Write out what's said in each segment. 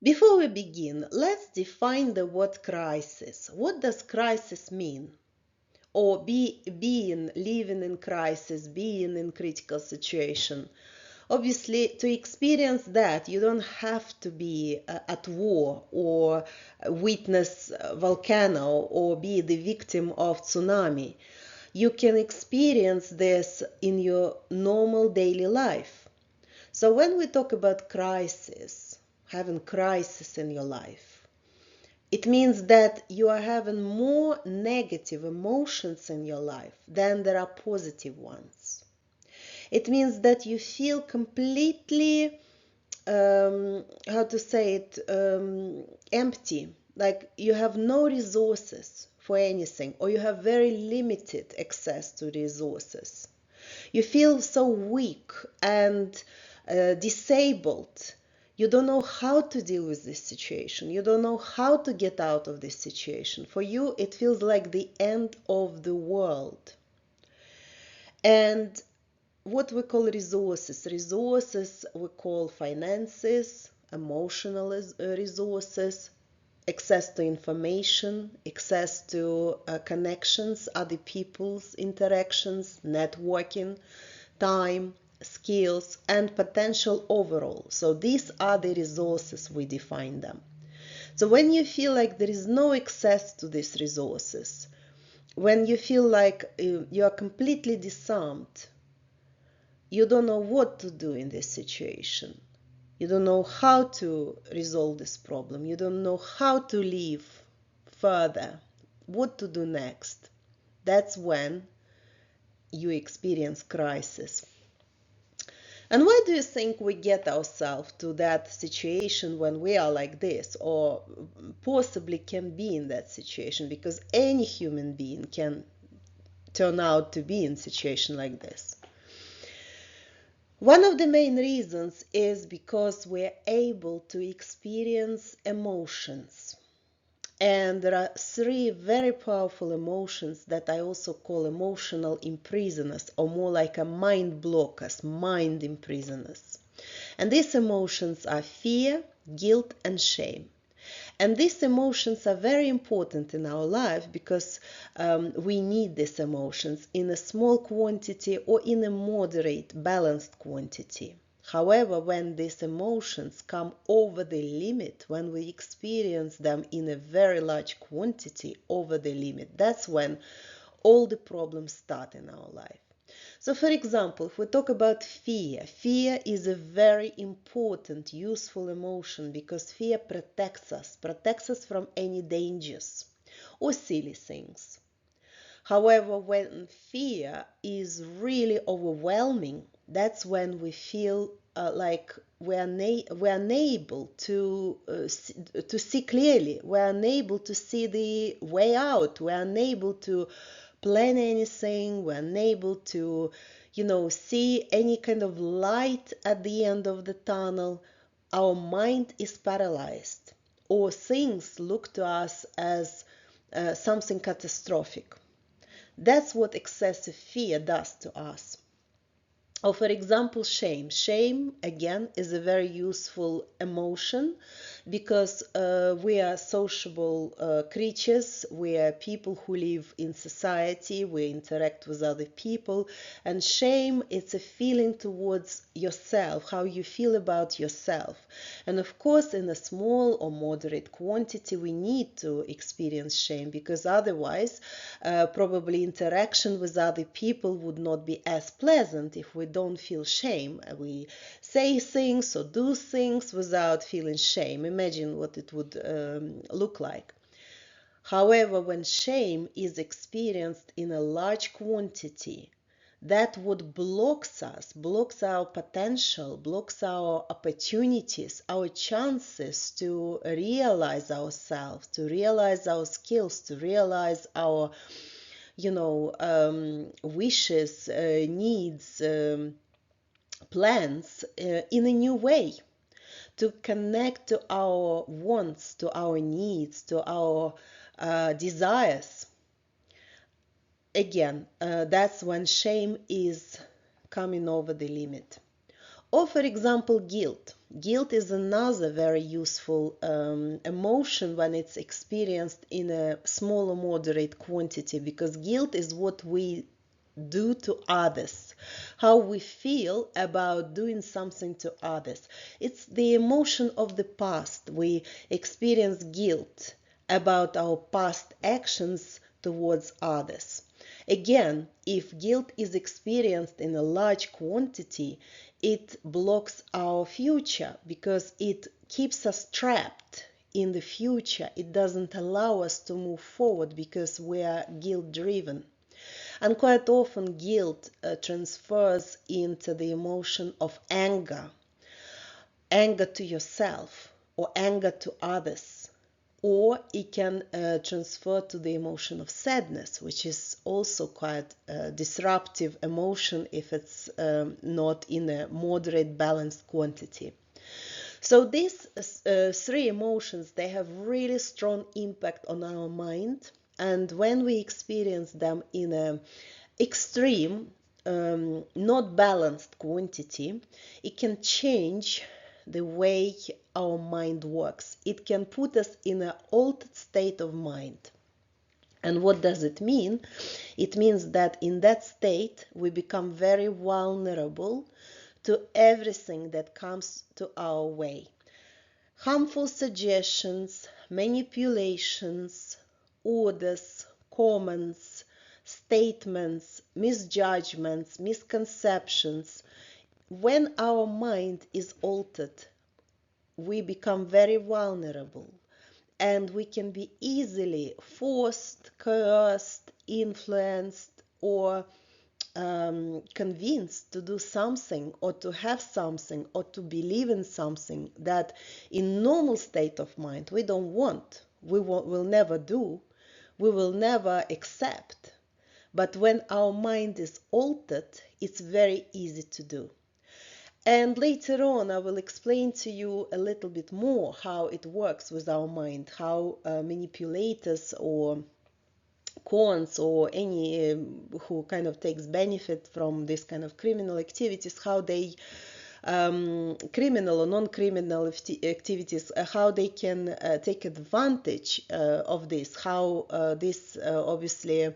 Before we begin, let's define the word crisis. What does crisis mean? Or being, living in crisis, being in critical situation. Obviously, to experience that, you don't have to be at war or witness a volcano or be the victim of tsunami. You can experience this in your normal daily life. So when we talk about crisis, having crisis in your life, it means that you are having more negative emotions in your life than there are positive ones. It means that you feel completely, how to say it, empty, like you have no resources for anything, or you have very limited access to resources. You feel so weak and disabled. You don't know how to deal with this situation. You don't know how to get out of this situation. For you, it feels like the end of the world. And what we call resources. Resources we call finances, emotional resources, access to information, access to connections, other people's interactions, networking, time, skills, and potential overall. So these are the resources, we define them. So when you feel like there is no access to these resources, when you feel like you are completely disarmed, you don't know what to do in this situation. You don't know how to resolve this problem. You don't know how to live further, what to do next. That's when you experience crisis. And why do you think we get ourselves to that situation when we are like this, or possibly can be in that situation? Because any human being can turn out to be in a situation like this. One of the main reasons is because we're able to experience emotions. And there are three very powerful emotions that I also call emotional imprisoners, or more like a mind blockers, mind imprisoners. And these emotions are fear, guilt, and shame. And these emotions are very important in our life because we need these emotions in a small quantity or in a moderate, balanced quantity. However, when these emotions come over the limit, when we experience them in a very large quantity over the limit, that's when all the problems start in our life. So for example, if we talk about fear, fear is a very important, useful emotion because fear protects us from any dangers or silly things. However, when fear is really overwhelming, that's when we feel like we're unable to see clearly. We're unable to see the way out. We're unable to plan anything. We're unable to, see any kind of light at the end of the tunnel. Our mind is paralyzed, or things look to us as something catastrophic. That's what excessive fear does to us. Or for example, shame. Shame, again, is a very useful emotion because we are sociable creatures. We are people who live in society. We interact with other people. And shame, it's a feeling towards yourself, how you feel about yourself. And of course, in a small or moderate quantity, we need to experience shame because otherwise, probably interaction with other people would not be as pleasant if we don't feel shame. We say things or do things without feeling shame. Imagine what it would look like. However, when shame is experienced in a large quantity, that what blocks us, blocks our potential, blocks our opportunities, our chances to realize ourselves, to realize our skills, to realize our, wishes, needs, plans in a new way, to connect to our wants, to our needs, to our desires. Again, that's when shame is coming over the limit. Or for example, guilt. Guilt is another very useful emotion when it's experienced in a small or moderate quantity, because guilt is what we do to others, how we feel about doing something to others. It's the emotion of the past. We experience guilt about our past actions towards others. Again, if guilt is experienced in a large quantity, it blocks our future because it keeps us trapped in the future. It doesn't allow us to move forward because we are guilt-driven. And quite often guilt transfers into the emotion of anger, anger to yourself or anger to others. Or it can transfer to the emotion of sadness, which is also quite a disruptive emotion if it's not in a moderate balanced quantity. So these three emotions, they have really strong impact on our mind. And when we experience them in an extreme, not balanced quantity, it can change the way our mind works. It can put us in an altered state of mind. And what does it mean? It means that in that state, we become very vulnerable to everything that comes to our way. Harmful suggestions, manipulations, orders, comments, statements, misjudgments, misconceptions. When our mind is altered, we become very vulnerable, and we can be easily forced, coerced, influenced, or convinced to do something or to have something or to believe in something that in normal state of mind we don't want, will never do, we will never accept. But when our mind is altered, it's very easy to do. And later on, I will explain to you a little bit more how it works with our mind, how manipulators or cons or any who kind of takes benefit from this kind of criminal activities, how they criminal or non-criminal activities, how they can take advantage of this, how this obviously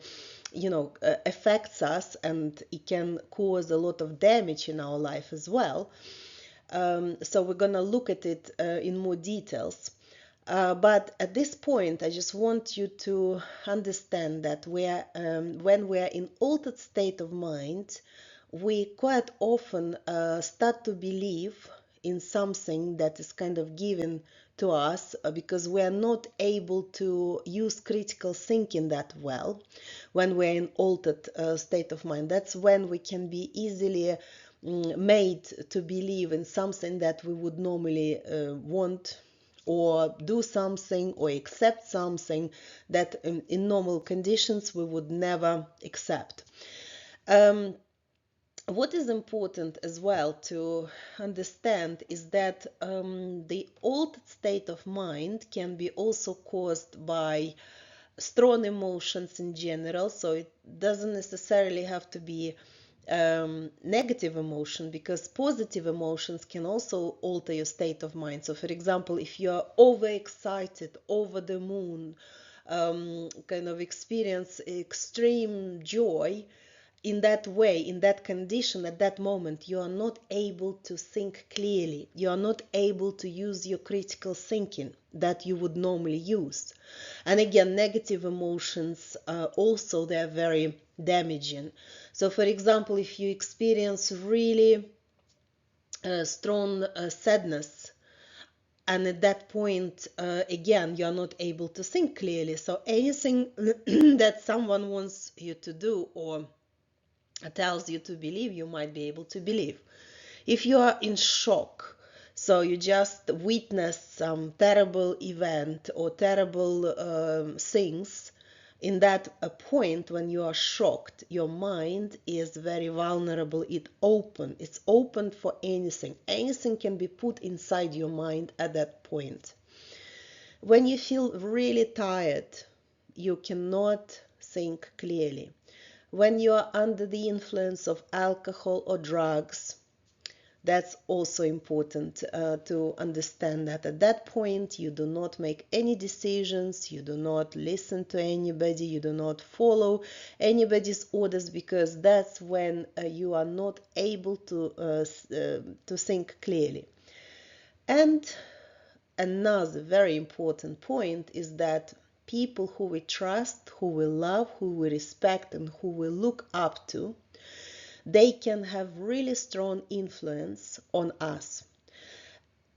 affects us, and it can cause a lot of damage in our life as well. So we're gonna look at it in more details. But at this point, I just want you to understand that when we are in altered state of mind, we quite often start to believe in something that is kind of given to us because we are not able to use critical thinking that well. When we're in altered state of mind, that's when we can be easily made to believe in something that we would normally want, or do something or accept something that in normal conditions we would never accept. What is important as well to understand is that the altered state of mind can be also caused by strong emotions in general, so it doesn't necessarily have to be negative emotion, because positive emotions can also alter your state of mind. So for example, if you're overexcited, over the moon, kind of experience extreme joy, in that way, in that condition, at that moment, you are not able to think clearly. You are not able to use your critical thinking that you would normally use. And again, negative emotions also, they're very damaging. So for example, if you experience really strong sadness, and at that point, again, you're not able to think clearly. So anything that someone wants you to do or tells you to believe, you might be able to believe. If you are in shock, so you just witnessed some terrible event or terrible things, in that point when you are shocked, your mind is very vulnerable. It's open for anything. Anything can be put inside your mind at that point. When you feel really tired, you cannot think clearly. When you are under the influence of alcohol or drugs, That's also important to understand that at that point you do not make any decisions, you do not listen to anybody, you do not follow anybody's orders, because that's when you are not able to think clearly. And another very important point is that people who we trust, who we love, who we respect, and who we look up to, they can have really strong influence on us,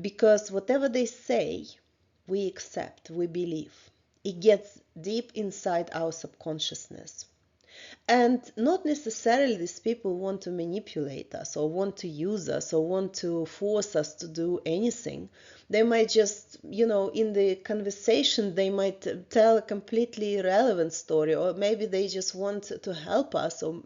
because whatever they say, we accept, we believe. It gets deep inside our subconsciousness. And not necessarily these people want to manipulate us or want to use us or want to force us to do anything. They might just, in the conversation, they might tell a completely irrelevant story, or maybe they just want to help us. Or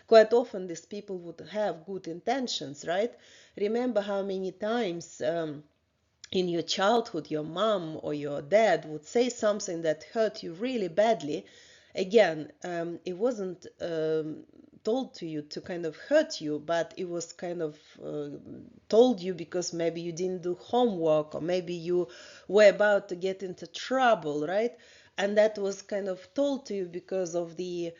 quite often these people would have good intentions, right? Remember how many times in your childhood your mom or your dad would say something that hurt you really badly. Again, it wasn't told to you to kind of hurt you, but it was kind of told you because maybe you didn't do homework, or maybe you were about to get into trouble, right? And that was kind of told to you because of the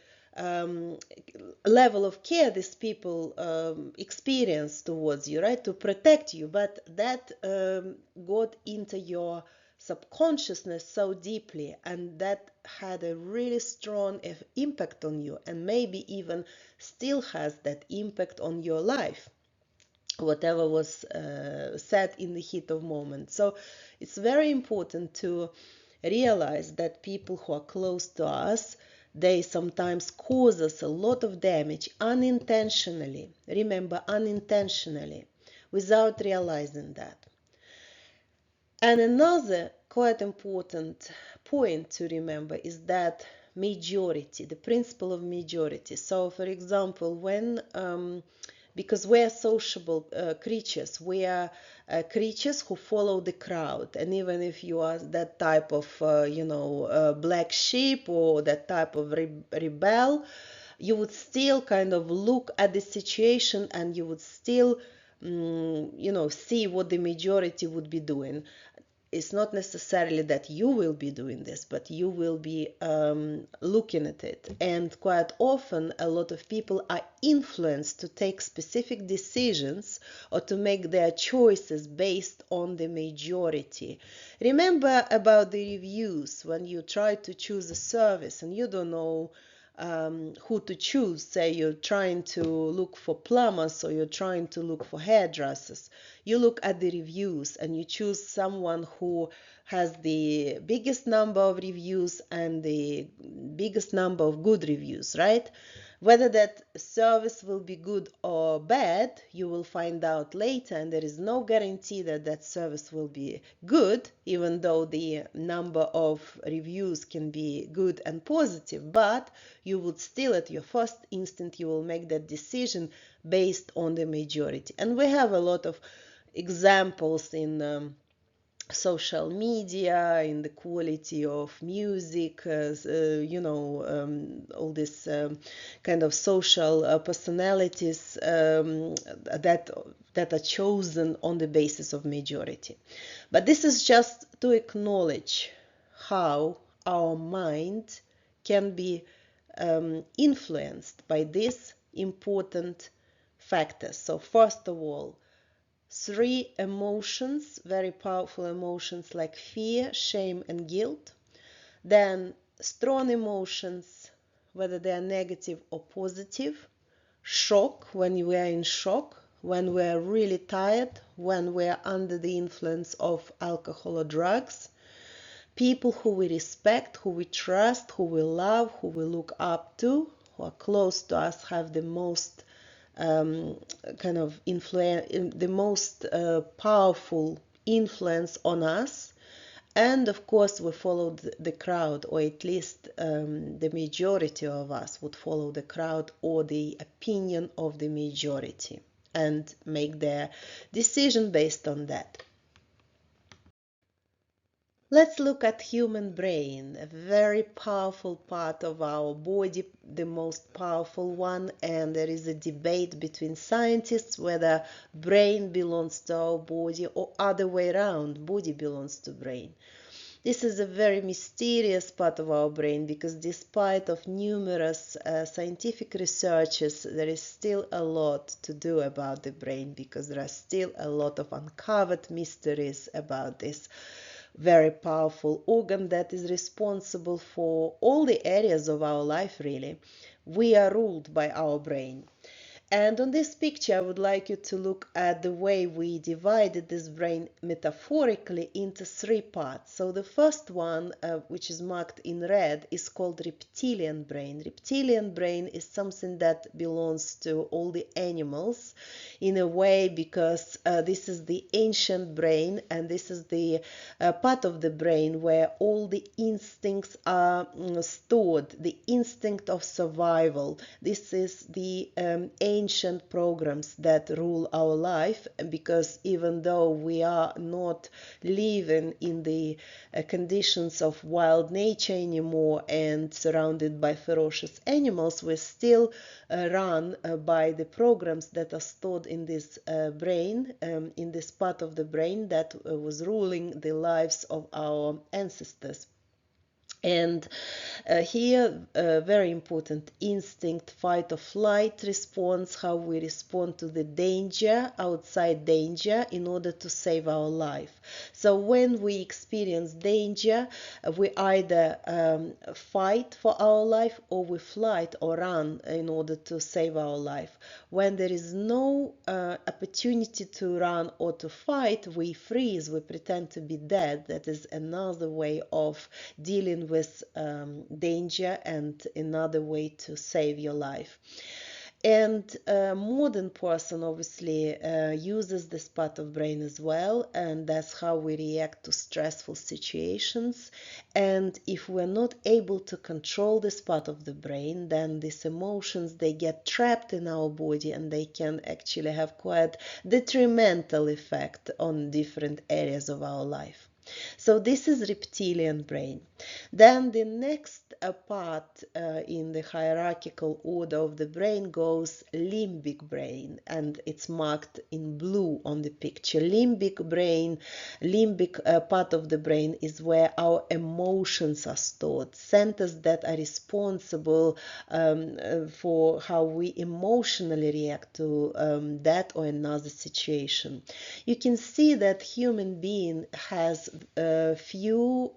level of care these people experience towards you, right, to protect you. But that got into your subconsciousness so deeply, and that had a really strong impact on you, and maybe even still has that impact on your life, whatever was said in the heat of moment. So it's very important to realize that people who are close to us, they sometimes cause us a lot of damage unintentionally. Remember, unintentionally, without realizing that. And another quite important point to remember is that majority, the principle of majority. So, for example, because we are sociable creatures, we are creatures who follow the crowd. And even if you are that type of, black sheep or that type of rebel, you would still kind of look at the situation, and you would still, see what the majority would be doing. It's not necessarily that you will be doing this, but you will be looking at it. And quite often, a lot of people are influenced to take specific decisions or to make their choices based on the majority. Remember about the reviews when you try to choose a service and you don't know who to choose. Say you're trying to look for plumbers or you're trying to look for hairdressers. You look at the reviews and you choose someone who has the biggest number of reviews and the biggest number of good reviews, right? Whether that service will be good or bad, you will find out later, and there is no guarantee that that service will be good, even though the number of reviews can be good and positive. But you would still, at your first instant, you will make that decision based on the majority. And we have a lot of examples in social media, in the quality of music, all these kind of social personalities that are chosen on the basis of majority. But this is just to acknowledge how our mind can be influenced by these important factors. So first of all, 3 emotions, very powerful emotions like fear, shame, and guilt. Then strong emotions, whether they are negative or positive. Shock, when we are in shock, when we are really tired, when we are under the influence of alcohol or drugs. People who we respect, who we trust, who we love, who we look up to, who are close to us, have the most kind of influence, the most powerful influence on us. And of course, we followed the crowd, or at least the majority of us would follow the crowd or the opinion of the majority and make their decision based on that. Let's look at human brain, a very powerful part of our body, the most powerful one, and there is a debate between scientists whether brain belongs to our body or other way around, body belongs to brain. This is a very mysterious part of our brain because despite of numerous scientific researches, there is still a lot to do about the brain because there are still a lot of uncovered mysteries about this very powerful organ that is responsible for all the areas of our life, really. We are ruled by our brain. And on this picture, I would like you to look at the way we divided this brain metaphorically into three parts. So the first one, which is marked in red, is called reptilian brain. Reptilian brain is something that belongs to all the animals in a way because this is the ancient brain, and this is the part of the brain where all the instincts are stored, the instinct of survival. This is the ancient programs that rule our life, because even though we are not living in the conditions of wild nature anymore and surrounded by ferocious animals, we still run by the programs that are stored in this brain, in this part of the brain that was ruling the lives of our ancestors. And here, very important instinct, fight or flight response, how we respond to the danger, outside danger, in order to save our life. So when we experience danger, we either fight for our life or we flight or run in order to save our life. When there is no opportunity to run or to fight, we freeze, we pretend to be dead. That is another way of dealing with danger and another way to save your life. And a modern person obviously uses this part of brain as well, and that's how we react to stressful situations. And if we're not able to control this part of the brain, then these emotions, they get trapped in our body and they can actually have quite detrimental effect on different areas of our life. So this is reptilian brain. Then the next part in the hierarchical order of the brain goes limbic brain, and it's marked in blue on the picture. Limbic brain, limbic part of the brain is where our emotions are stored, centers that are responsible for how we emotionally react to that or another situation. You can see that human being has few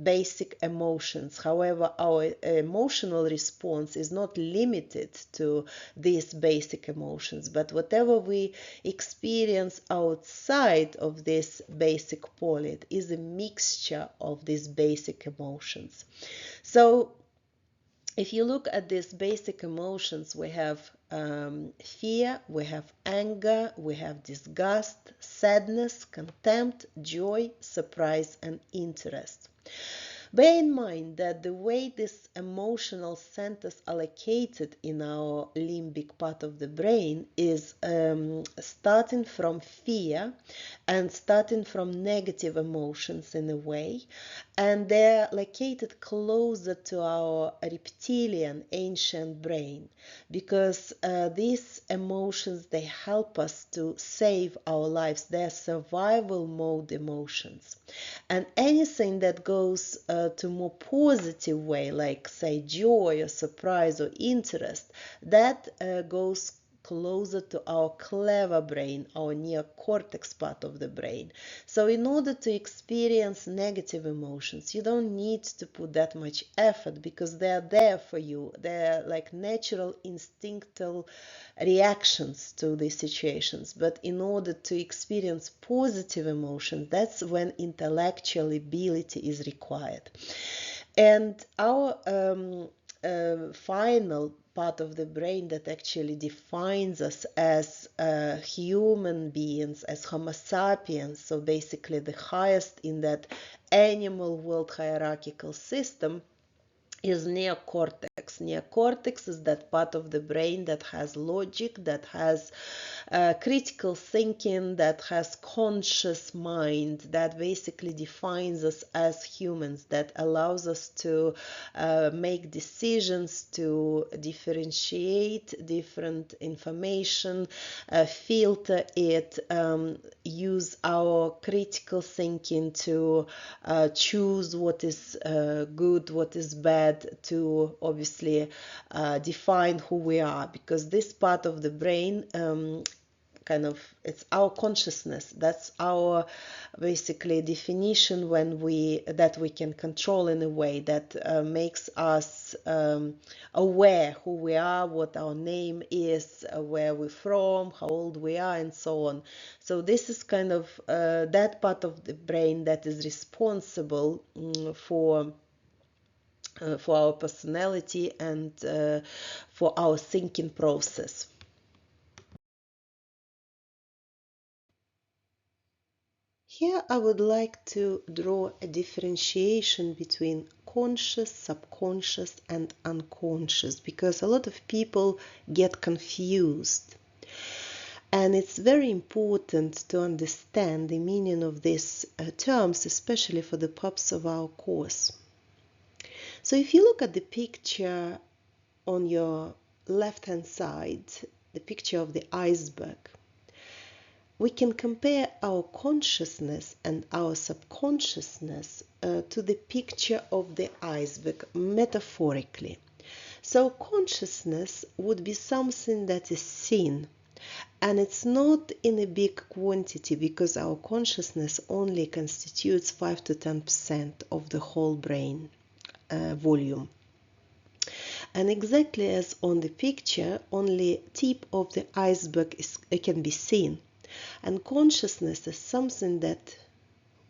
basic emotions. However, our emotional response is not limited to these basic emotions, but whatever we experience outside of this basic polite is a mixture of these basic emotions. So if you look at these basic emotions, we have fear, we have anger, we have disgust, sadness, contempt, joy, surprise, and interest. Bear in mind that the way these emotional centers are located in our limbic part of the brain is starting from fear and starting from negative emotions in a way, and they're located closer to our reptilian ancient brain because these emotions, they help us to save our lives. They're survival mode emotions, and anything that goes to more positive way, like say joy or surprise or interest, that goes closer to our clever brain, our neocortex part of the brain. So in order to experience negative emotions, you don't need to put that much effort because they're there for you. They're like natural instinctual reactions to these situations. But in order to experience positive emotions, that's when intellectual ability is required. And our final part of the brain that actually defines us as human beings, as Homo sapiens, so basically the highest in that animal world hierarchical system, is neocortex. Neocortex is that part of the brain that has logic, that has critical thinking, that has conscious mind, that basically defines us as humans, that allows us to make decisions, to differentiate different information, filter it, use our critical thinking to choose what is good, what is bad, to obviously define who we are, because this part of the brain it's our consciousness. That's our basically definition that we can control in a way that makes us aware who we are, what our name is, where we're from, how old we are, and so on. So this is that part of the brain that is responsible for our personality and for our thinking process. Here I would like to draw a differentiation between conscious, subconscious, and unconscious, because a lot of people get confused. And it's very important to understand the meaning of these terms, especially for the purpose of our course. So if you look at the picture on your left-hand side, the picture of the iceberg, we can compare our consciousness and our subconsciousness to the picture of the iceberg, metaphorically. So consciousness would be something that is seen, and it's not in a big quantity, because our consciousness only constitutes 5 to 10% of the whole brain volume. And exactly as on the picture, only tip of the iceberg can be seen. And consciousness is something that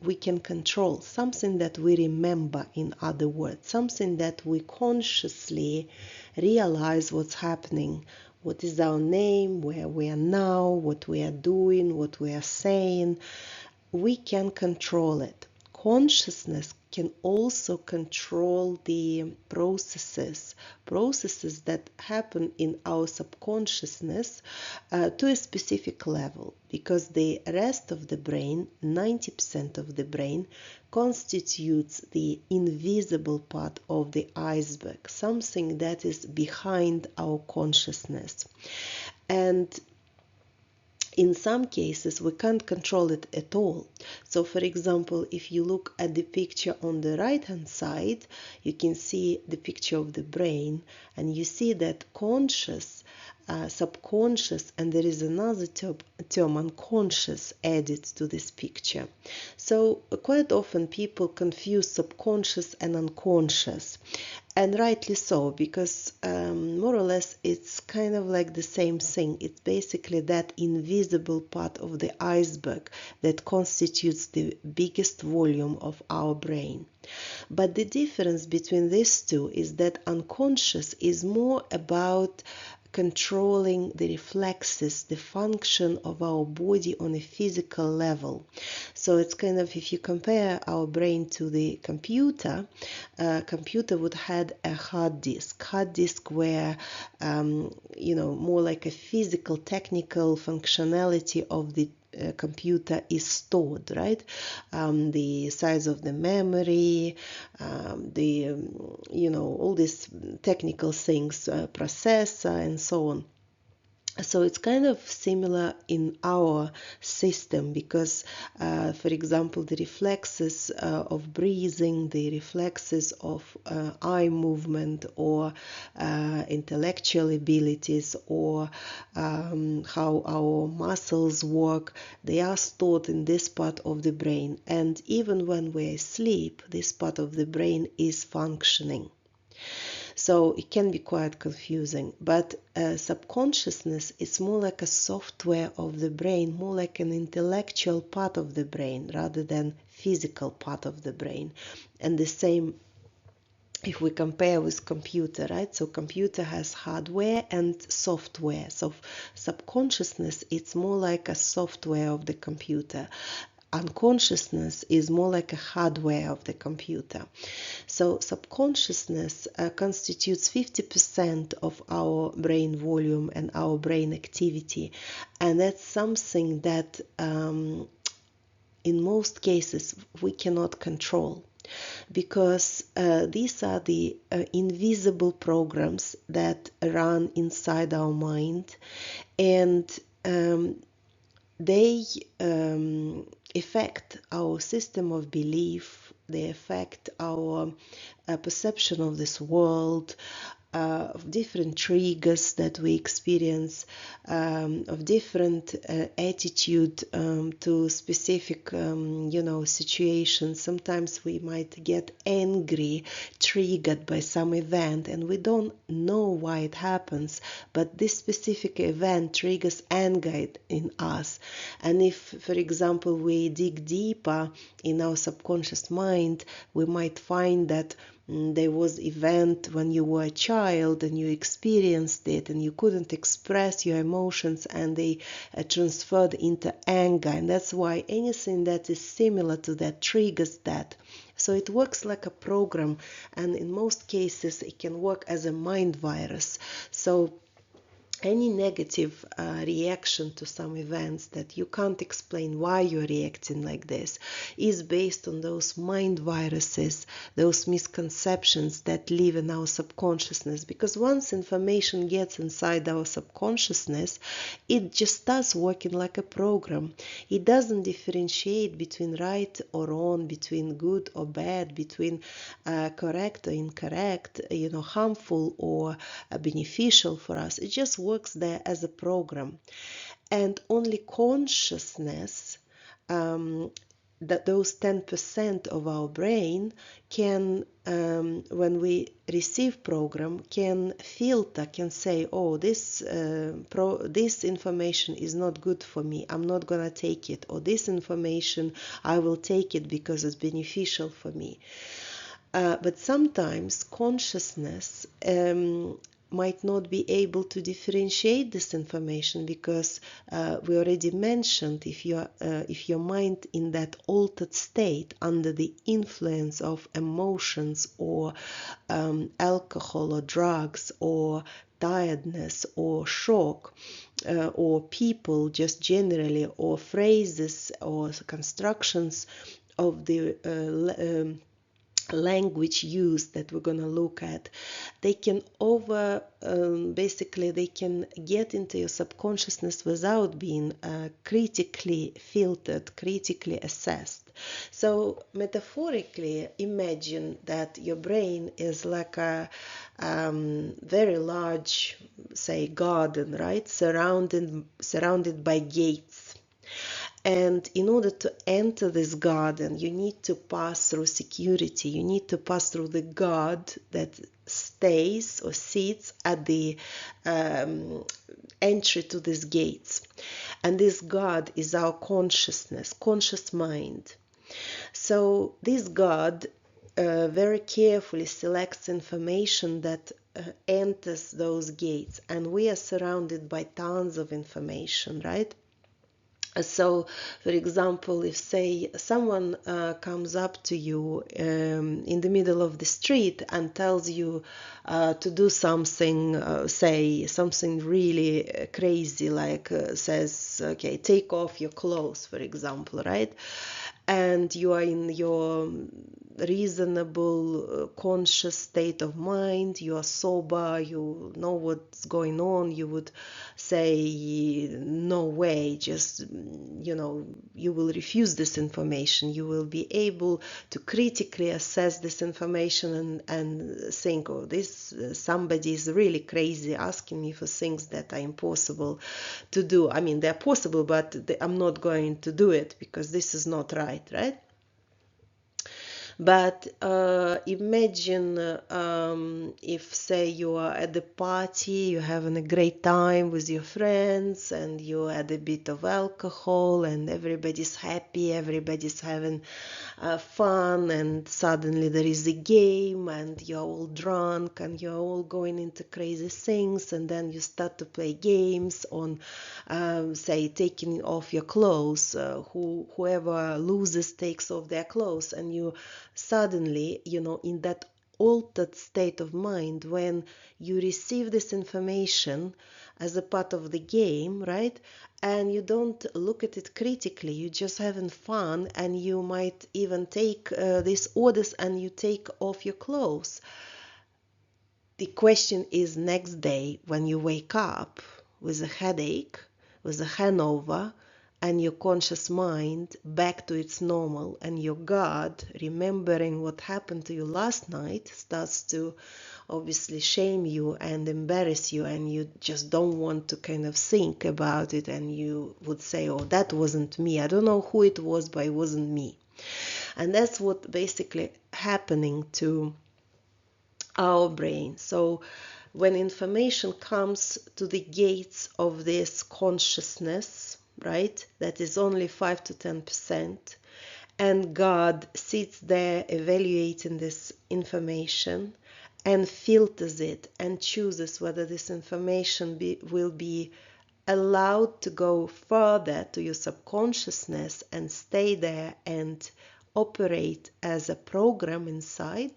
we can control, something that we remember, in other words, something that we consciously realize what's happening, what is our name, where we are now, what we are doing, what we are saying. We can control it. Consciousness can also control the processes that happen in our subconsciousness to a specific level, because the rest of the brain, 90% of the brain, constitutes the invisible part of the iceberg, something that is behind our consciousness. And in some cases, we can't control it at all. So, for example, if you look at the picture on the right-hand side, you can see the picture of the brain, and you see that conscious, subconscious, and there is another term, unconscious, added to this picture. So, quite often people confuse subconscious and unconscious. And rightly so, because more or less it's kind of like the same thing. It's basically that invisible part of the iceberg that constitutes the biggest volume of our brain. But the difference between these two is that unconscious is more about controlling the reflexes, the function of our body on a physical level. So it's kind of, if you compare our brain to the computer, computer would have a hard disk where, more like a physical, technical functionality of the computer is stored, right? The size of the memory, all these technical things, processor and so on. So it's kind of similar in our system, because, for example, the reflexes of breathing, the reflexes of eye movement, or intellectual abilities, or how our muscles work, they are stored in this part of the brain. And even when we're asleep, this part of the brain is functioning. So it can be quite confusing, but subconsciousness is more like a software of the brain, more like an intellectual part of the brain rather than physical part of the brain. And the same if we compare with computer, right? So computer has hardware and software. So subconsciousness, it's more like a software of the computer. unconsciousness is more like a hardware of the computer. So subconsciousness constitutes 50% of our brain volume and our brain activity, and that's something that in most cases we cannot control, because these are the invisible programs that run inside our mind, and they affect our system of belief, they affect our perception of this world, of different triggers that we experience, of different attitude to specific, situations. Sometimes we might get angry, triggered by some event, and we don't know why it happens, but this specific event triggers anger in us. And if, for example, we dig deeper in our subconscious mind, we might find that there was event when you were a child and you experienced it and you couldn't express your emotions, and they transferred into anger, and that's why anything that is similar to that triggers that. So it works like a program, and in most cases it can work as a mind virus. So any negative reaction to some events that you can't explain why you're reacting like this is based on those mind viruses, those misconceptions that live in our subconsciousness. Because once information gets inside our subconsciousness, it just starts working like a program. It doesn't differentiate between right or wrong, between good or bad, between correct or incorrect, harmful or beneficial for us. It just works there as a program. And only consciousness, that those 10% of our brain can, when we receive program, can filter, can say, oh, this information is not good for me, I'm not gonna take it, or this information I will take it because it's beneficial for me. But sometimes consciousness might not be able to differentiate this information, because we already mentioned, if your mind in that altered state under the influence of emotions or alcohol or drugs or tiredness or shock, or people just generally, or phrases or constructions of the language used that we're going to look at, they can basically they can get into your subconsciousness without being critically filtered, critically assessed. So metaphorically, imagine that your brain is like a very large, say, garden, right, surrounded by gates. And in order to enter this garden, you need to pass through security. You need to pass through the guard that stays or sits at the entry to these gates. And this guard is our consciousness, conscious mind. So this guard very carefully selects information that enters those gates. And we are surrounded by tons of information, right? So, for example, if, say, someone comes up to you in the middle of the street and tells you to do something, say, something really crazy, like says, okay, take off your clothes, for example, right? And you are in your reasonable, conscious state of mind, you are sober, you know what's going on, you would say, no way, just, you will refuse this information. You will be able to critically assess this information and think, oh, somebody is really crazy asking me for things that are impossible to do. I mean, they're possible, but I'm not going to do it because this is not right, right? But imagine if, say, you are at the party, you're having a great time with your friends, and you add a bit of alcohol, and everybody's happy, everybody's having fun, and suddenly there is a game, and you're all drunk, and you're all going into crazy things, and then you start to play games on, say, taking off your clothes. Whoever loses takes off their clothes, and you suddenly, in that altered state of mind, when you receive this information as a part of the game, right? And you don't look at it critically, you're just having fun, and you might even take these orders and you take off your clothes. The question is, next day when you wake up with a headache, with a hangover, and your conscious mind back to its normal, and your God, remembering what happened to you last night, starts to obviously shame you and embarrass you, and you just don't want to kind of think about it, and you would say, oh, that wasn't me. I don't know who it was, but it wasn't me. And that's what basically happening to our brain. So when information comes to the gates of this consciousness, right, that is only 5 to 10%, and God sits there evaluating this information and filters it and chooses whether this information will be allowed to go further to your subconsciousness and stay there and operate as a program inside,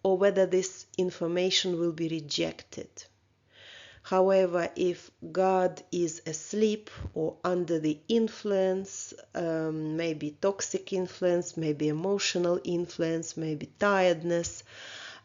or whether this information will be rejected. However, if God is asleep or under the influence, maybe toxic influence, maybe emotional influence, maybe tiredness,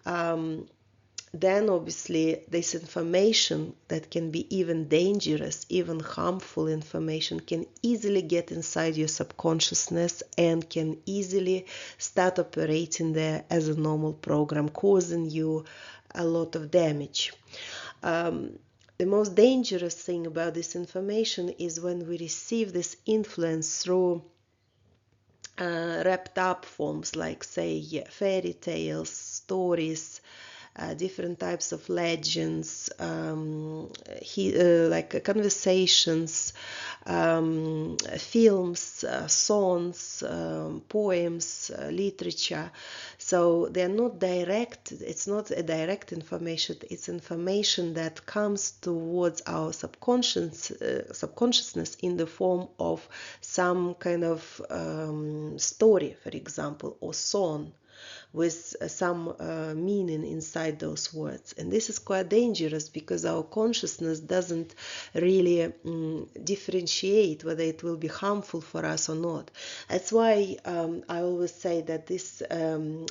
then obviously this information that can be even dangerous, even harmful information, can easily get inside your subconsciousness and can easily start operating there as a normal program, causing you a lot of damage. The most dangerous thing about this information is when we receive this influence through wrapped up forms, like, say, fairy tales, stories, different types of legends, like conversations, films, songs, poems, literature. So they're not direct, it's not a direct information, it's information that comes towards our subconsciousness in the form of some kind of story, for example, or song, with some meaning inside those words. And this is quite dangerous because our consciousness doesn't really differentiate whether it will be harmful for us or not. That's why I always say that these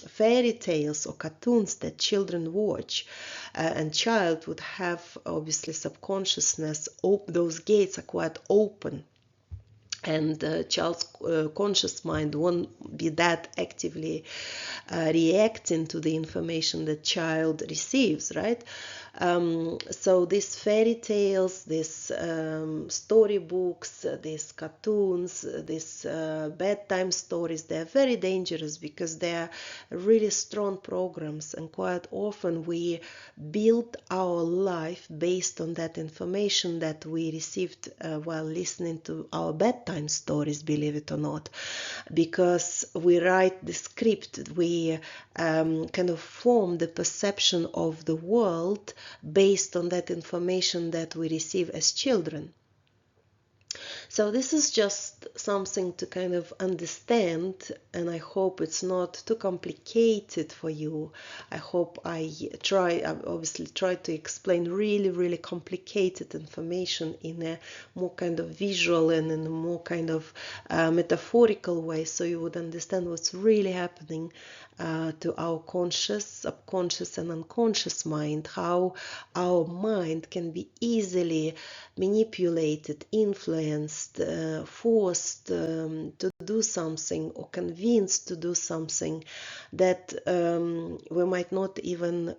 fairy tales or cartoons that children watch, and child would have obviously subconsciousness, those gates are quite open, and the child's conscious mind won't be that actively reacting to the information the child receives, right? So these fairy tales, these storybooks, these cartoons, these bedtime stories, they're very dangerous because they're really strong programs, and quite often we build our life based on that information that we received while listening to our bedtime stories, believe it or not, because we write the script, we kind of form the perception of the world based on that information that we receive as children. So this is just something to kind of understand, and I hope it's not too complicated for you. I hope I obviously try to explain really, really complicated information in a more kind of visual and in a more kind of metaphorical way, so you would understand what's really happening to our conscious, subconscious and unconscious mind, how our mind can be easily manipulated, influenced, influenced, forced to do something, or convinced to do something that we might not even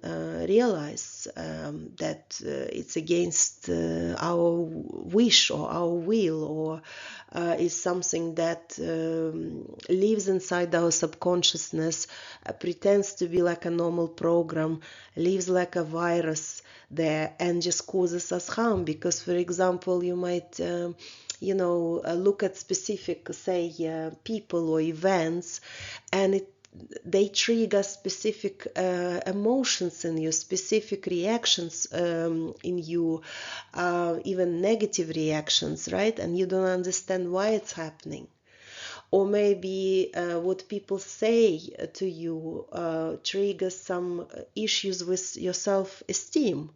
realize that it's against our wish or our will, or is something that lives inside our subconsciousness, pretends to be like a normal program, lives like a virus there, and just causes us harm. Because, for example, you might look at specific, say, people or events, and they trigger specific emotions in you, specific reactions in you, even negative reactions, right? And you don't understand why it's happening. Or maybe what people say to you triggers some issues with your self-esteem,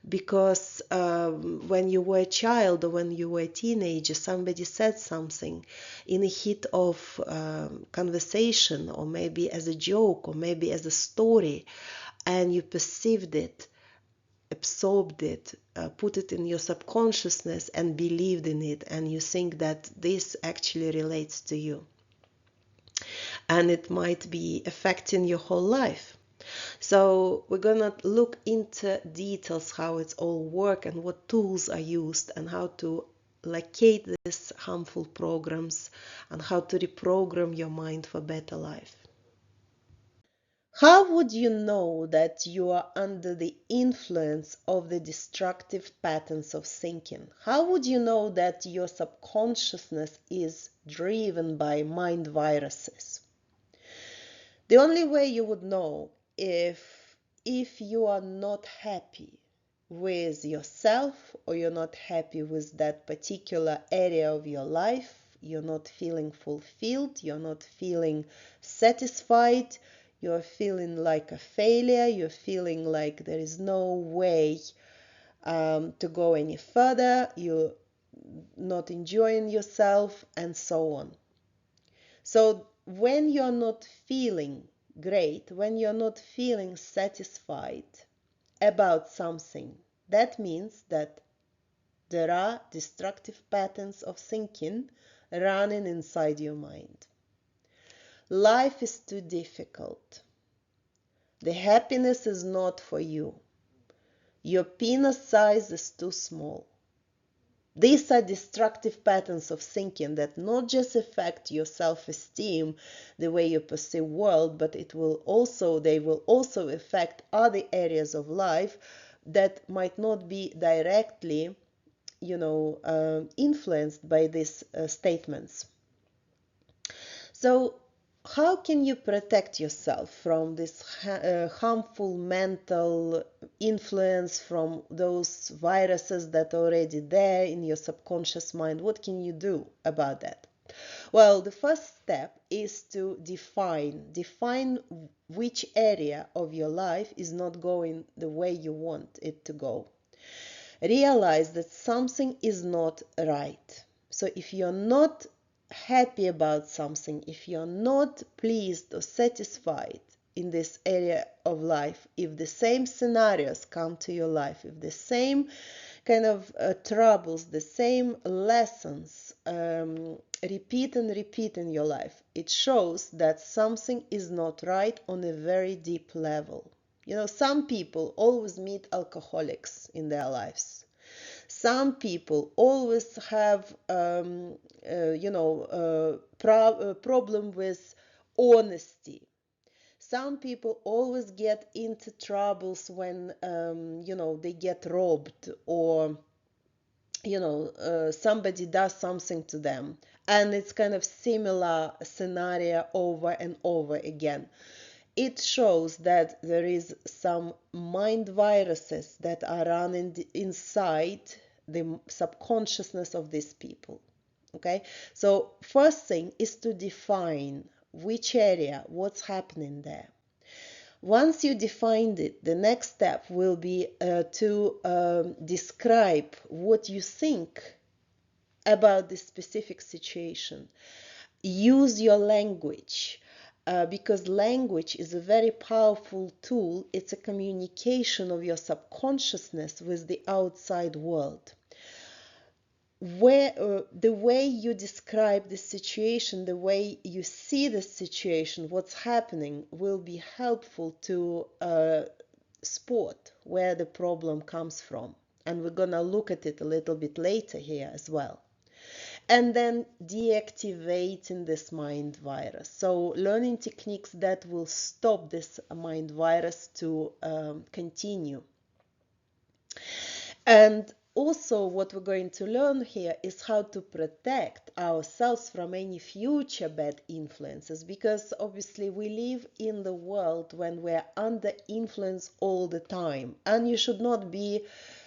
because when you were a child or when you were a teenager, somebody said something in a heat of conversation, or maybe as a joke, or maybe as a story, and you perceived it, absorbed it, put it in your subconsciousness and believed in it, and you think that this actually relates to you. And it might be affecting your whole life. So we're gonna look into details how it's all work and what tools are used, and how to locate these harmful programs, and how to reprogram your mind for better life. How would you know that you are under the influence of the destructive patterns of thinking? How would you know that your subconsciousness is driven by mind viruses? The only way you would know, if you are not happy with yourself, or you're not happy with that particular area of your life, you're not feeling fulfilled, you're not feeling satisfied, you're feeling like a failure, you're feeling like there is no way to go any further, you're not enjoying yourself, and so on. So when you're not feeling great, when you're not feeling satisfied about something, that means that there are destructive patterns of thinking running inside your mind. Life is too difficult. The happiness is not for you. Your penis size is too small. These are destructive patterns of thinking that not just affect your self-esteem, the way you perceive world, but they will also affect other areas of life that might not be directly, influenced by these statements. So how can you protect yourself from this harmful mental influence, from those viruses that are already there in your subconscious mind? What can you do about that? Well, the first step is to define which area of your life is not going the way you want it to go. Realize that something is not right. So if you're not happy about something, if you're not pleased or satisfied in this area of life, if the same scenarios come to your life, if the same kind of troubles, the same lessons repeat and repeat in your life, it shows that something is not right on a very deep level. Some people always meet alcoholics in their lives. Some people always have, problem with honesty. Some people always get into troubles when, they get robbed, or, somebody does something to them. And it's kind of similar scenario over and over again. It shows that there is some mind viruses that are running inside the subconsciousness of these people. Okay, so first thing is to define which area, what's happening there. Once you defined it, the next step will be to describe what you think about this specific situation. Use your language. Because language is a very powerful tool. It's a communication of your subconsciousness with the outside world. the way you describe the situation, the way you see the situation, what's happening, will be helpful to spot where the problem comes from. And we're going to look at it a little bit later here as well. And then deactivating this mind virus. So learning techniques that will stop this mind virus to continue. And also what we're going to learn here is how to protect ourselves from any future bad influences, because obviously we live in the world when we're under influence all the time, and you should not be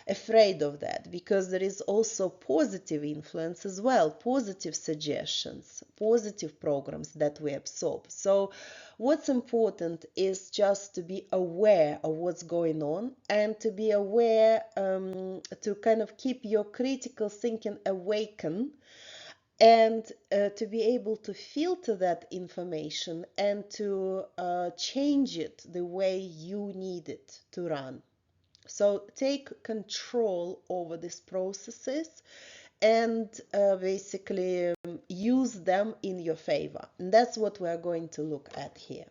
afraid of that, because there is also positive influence as well, positive suggestions, positive programs that we absorb. So what's important is just to be aware of what's going on, and to be aware, to kind of keep your critical thinking awakened, and to be able to filter that information and to change it the way you need it to run. So take control over these processes and basically use them in your favor. And that's what we're going to look at here.